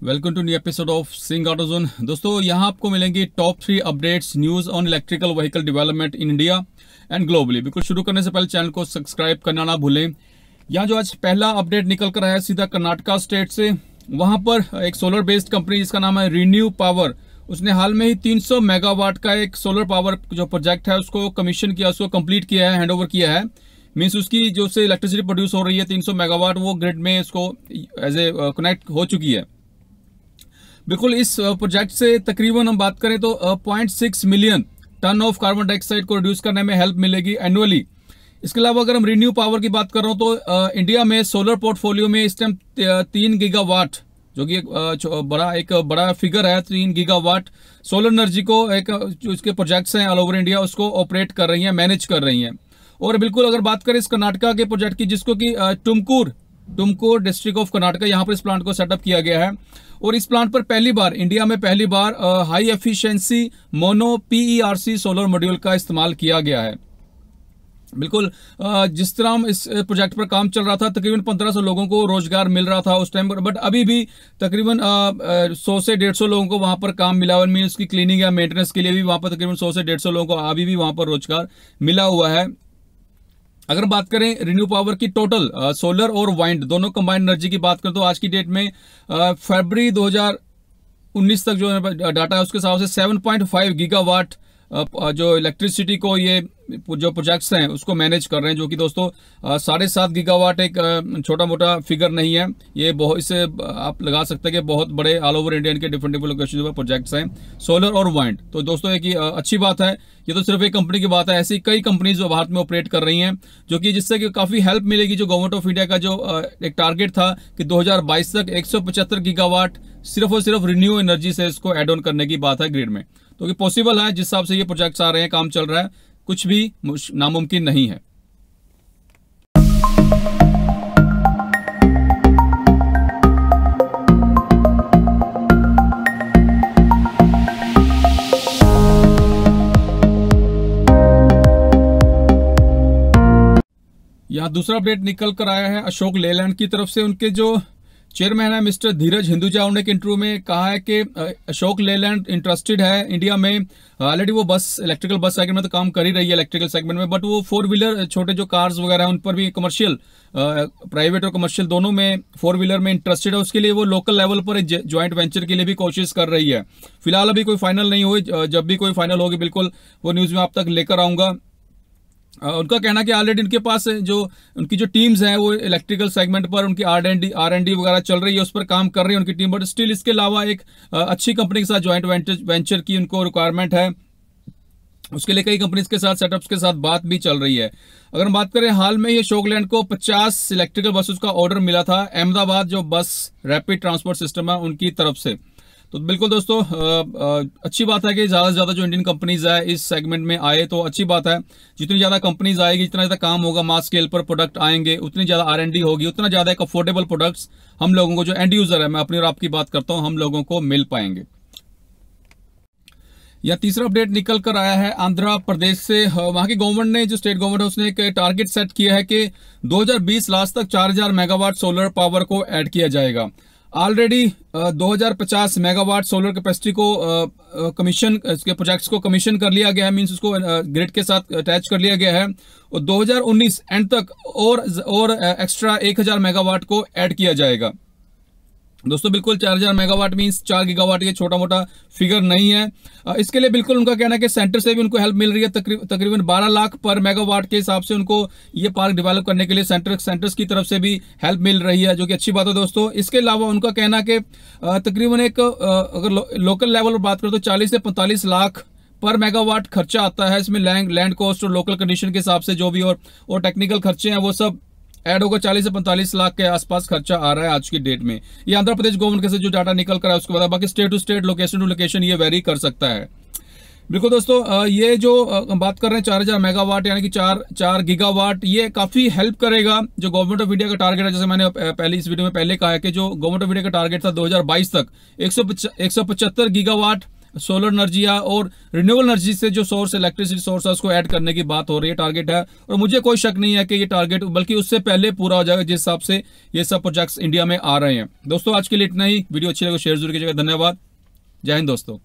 Welcome to new episode of Singh Autozone. दोस्तों यहाँ आपको मिलेंगी top 3 updates news on electrical vehicle development in India and globally. बिल्कुल शुरू करने से पहले चैनल को सब्सक्राइब करना ना भूलें। यहाँ जो आज पहला अपडेट निकल कर आया है सीधा कर्नाटका स्टेट से, वहाँ पर एक सोलर बेस्ड कंपनी जिसका नाम है रिन्यू पावर, उसने हाल में ही 300 मेगावाट का एक सोलर पावर जो प्रोजेक्ट है उसको कमीशन किया, उसको कंप्लीट किया है, हैंडओवर किया है। मीन्स उसकी जो से इलेक्ट्रिसिटी प्रोड्यूस हो रही है 300 मेगावाट वो ग्रिड में उसको एज ए कनेक्ट हो चुकी है। बिल्कुल इस प्रोजेक्ट से तकरीबन हम बात करें तो 0.6 million ton of carbon dioxide को रिड्यूस करने में हेल्प मिलेगी एनुअली। इसके अलावा अगर हम रिन्यू पावर की बात कर रहा हूं तो इंडिया में सोलर पोर्टफोलियो में इस टाइम 3 गीगावाट, जो कि एक बड़ा फिगर है, 3 गीगावाट सोलर एनर्जी को एक जो इसके प्रोजेक्ट्स हैं ऑल ओवर इंडिया उसको ऑपरेट कर रही हैं, मैनेज कर रही हैं। और बिल्कुल अगर बात करें इस कर्नाटका के प्रोजेक्ट की, जिसको कि टुमकुर डिस्ट्रिक्ट ऑफ कर्नाटका, यहाँ पर इस प्लांट को सेटअप किया गया है। और इस प्लांट पर इंडिया में पहली बार high efficiency mono PERC solar module का इस्तेमाल किया गया है। बिल्कुल जिस तरह हम इस प्रोजेक्ट पर काम चल रहा था तकरीबन 1500 लोगों को रोजगार मिल रहा था उस टाइम पर, बट अभी भी तकरीबन 100 से 150 लोगों को वहां पर काम मिला हुआ, मीन उसकी क्लीनिंग या मेंटेनेंस के लिए भी वहां पर तकरीबन 100 से 150 लोगों को अभी भी वहां पर रोजगार मिला हुआ है। अगर बात करें रिन्यू पावर की टोटल सोलर और वाइंड दोनों कंबाइंड एनर्जी की बात करें तो आज की डेट में फरवरी 2019 तक जो डाटा है उसके हिसाब से 7.5 गीगावाट जो इलेक्ट्रिसिटी को ये जो प्रोजेक्ट्स हैं उसको मैनेज कर रहे हैं, जो कि दोस्तों 7.5 गीगावाट एक छोटा मोटा फिगर नहीं है। ये बहुत, इससे आप लगा सकते हैं कि बहुत बड़े ऑल ओवर इंडिया के डिफरेंट लोकेशन पर प्रोजेक्ट्स हैं सोलर और वाइंड। तो दोस्तों एक अच्छी बात है, ये तो सिर्फ एक कंपनी की बात है, ऐसी कई कंपनीज जो भारत में ऑपरेट कर रही हैं, जो कि जिससे कि काफी हेल्प मिलेगी। जो गवर्नमेंट ऑफ इंडिया का जो एक टारगेट था कि 2022 तक 175 गीगावाट सिर्फ और सिर्फ रिन्यू एनर्जी से इसको एड ऑन करने की बात है ग्रिड में, तो ये पॉसिबल है। जिस हिसाब से ये प्रोजेक्ट्स आ रहे हैं, काम चल रहा है, कुछ भी नामुमकिन नहीं है। यहाँ दूसरा अपडेट निकल कर आया है अशोक लेलैंड की तरफ से। उनके जो चेयरमैन है मिस्टर धीरज हिंदुजा, उन्होंने एक इंटरव्यू में कहा है कि अशोक लेलैंड इंटरेस्टेड है इंडिया में। ऑलरेडी वो इलेक्ट्रिकल बस सेगमेंट में तो काम कर ही रही है इलेक्ट्रिकल सेगमेंट में, बट वो 4 व्हीलर छोटे जो कार्स वगैरह हैं उन पर भी कमर्शियल, प्राइवेट और कमर्शियल दोनों में 4 व्हीलर में इंटरेस्टेड है। उसके लिए वो लोकल लेवल पर ज्वाइंट वेंचर के लिए भी कोशिश कर रही है। फिलहाल अभी कोई फाइनल नहीं हुई, जब भी कोई फाइनल होगी बिल्कुल वो न्यूज में आप तक लेकर आऊंगा। उनका कहना कि ऑलरेडी उनके पास जो उनकी जो टीम्स हैं वो इलेक्ट्रिकल सेगमेंट पर उनकी R&D वगैरह चल रही है, उस पर काम कर रही है उनकी टीम, बट स्टिल इसके अलावा एक अच्छी कंपनी के साथ ज्वाइंट वेंचर की उनको रिक्वायरमेंट है। उसके लिए कई कंपनीज के साथ सेटअप्स के साथ बात भी चल रही है। अगर हम बात करें हाल में ये अशोक लेलैंड को 50 इलेक्ट्रिकल बसेस का ऑर्डर मिला था अहमदाबाद जो बस रैपिड ट्रांसपोर्ट सिस्टम है उनकी तरफ से। तो बिल्कुल दोस्तों अच्छी बात है कि ज्यादा से ज्यादा जो इंडियन कंपनीज है इस सेगमेंट में आए तो अच्छी बात है। जितनी ज्यादा कंपनीज आएगी, जितना ज्यादा काम होगा, मास स्केल पर प्रोडक्ट आएंगे, उतनी ज्यादा R&D होगी, उतना ज्यादा एक अफोर्डेबल प्रोडक्ट्स हम लोगों को, जो एंड यूजर है, मैं अपनी और आपकी बात करता हूं, हम लोगों को मिल पाएंगे। यह तीसरा अपडेट निकल कर आया है आंध्र प्रदेश से। वहां की गवर्नमेंट ने, जो स्टेट गवर्नमेंट है, उसने एक टारगेट सेट किया है कि 2020 लास्ट तक 4000 मेगावाट सोलर पावर को ऐड किया जाएगा। ऑलरेडी 2050 मेगावाट सोलर कैपेसिटी को कमीशन, इसके प्रोजेक्ट्स को कमीशन कर लिया गया है, मींस उसको ग्रिड के साथ अटैच कर लिया गया है। और 2019 एंड तक और एक्स्ट्रा 1000 मेगावाट को ऐड किया जाएगा। दोस्तों बिल्कुल 4000 मेगावाट मींस 4 गीगावाट, ये छोटा मोटा फिगर नहीं है। इसके लिए बिल्कुल उनका कहना है कि सेंटर से भी उनको हेल्प मिल रही है, तकरीबन 12 लाख पर मेगावाट के हिसाब से उनको ये पार्क डेवलप करने के लिए सेंटर्स की तरफ से भी हेल्प मिल रही है, जो कि अच्छी बात है दोस्तों। इसके अलावा उनका कहना कि तकरीबन एक अगर लोकल लेवल पर बात करें तो 40 से 45 लाख पर मेगावाट खर्चा आता है। इसमें लैंड कॉस्ट और लोकल कंडीशन के हिसाब से जो भी और टेक्निकल खर्चे हैं वो सब ऐड होकर 40 से 45 लाख के आसपास खर्चा आ रहा है आज की डेट में। ये आंध्र प्रदेश गवर्नमेंट के से जो डाटा निकल कर है उसके बाद, बाकी state to state, location to location ये वेरी कर सकता है। बिल्कुल दोस्तों ये जो बात कर रहे हैं 4000 मेगावाट यानी कि 4 गीगावाट, ये काफी हेल्प करेगा। जो गवर्नमेंट ऑफ इंडिया का टारगेट है, जैसे मैंने पहले इस वीडियो में पहले कहा है कि जो गवर्नमेंट ऑफ इंडिया का टारगेट था 2022 तक 175 गीगावाट सोलर एनर्जी और रिन्यूएबल एनर्जी से जो सोर्स इलेक्ट्रिसिटी सोर्स है उसको ऐड करने की बात हो रही है, टारगेट है। और मुझे कोई शक नहीं है कि ये टारगेट बल्कि उससे पहले पूरा हो जाएगा, जिस हिसाब से ये सब प्रोजेक्ट्स इंडिया में आ रहे हैं। दोस्तों आज के लिए इतना ही। वीडियो अच्छी लगे शेयर जरूर कीजिएगा। धन्यवाद। जय हिंद दोस्तों।